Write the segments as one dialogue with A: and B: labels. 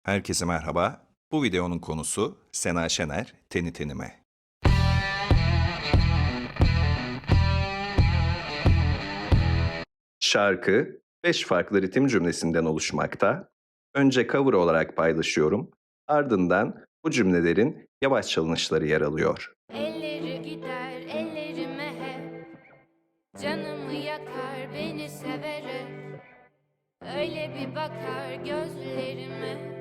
A: Herkese merhaba. Bu videonun konusu Sena Şener, Teni Tenime. Şarkı 5 farklı ritim cümlesinden oluşmakta. Önce cover olarak paylaşıyorum. Ardından bu cümlelerin yavaş çalınışları yer alıyor.
B: Elleri gider ellerime hep, canımı yakar beni severek, öyle bir bakar gözlerime,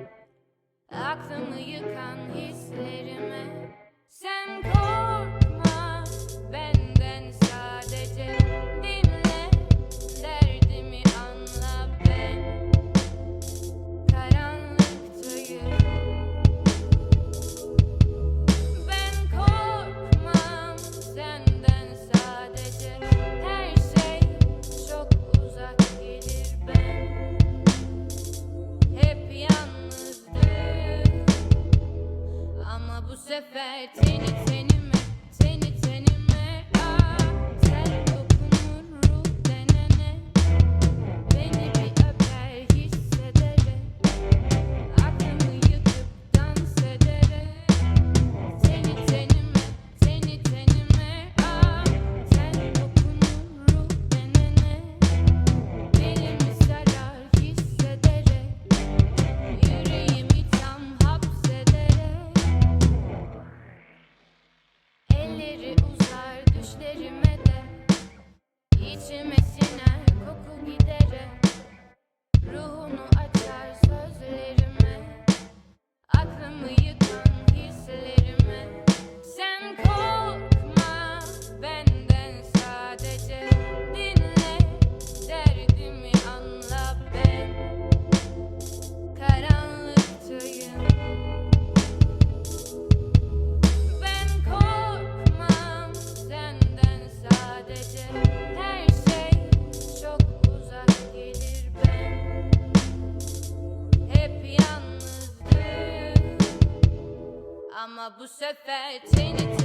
B: aklımı yıkan hislerime. Sen korkma benden, sadece dinle, derdimi anla, ben karanlıktayım. Ben korkmam senden, sadece her şey çok uzak gelir, ben hep yalnızdım. Ama bu sefer teni tenime, teni tenime, tel dokunur ruh denene, beni bir öper hissederek, aklımı yıkıp dans ederek. Teni tenime, teni tenime, tel dokunur ruh denene, beni mi sarar hissederek, yüreğimi tam hapsederek. Elleri uzar düşlerime de, içime siner koku giderek, ruhunu açar sözlerime, aklımı yıkan hislerime. Sen korkma benden, sadece dinle, derdimi anla, ben karanlıktayım. Ben korkmam senden, sadece her şey çok uzak gelir, ben hep yalnızdım. Ama bu sefer teni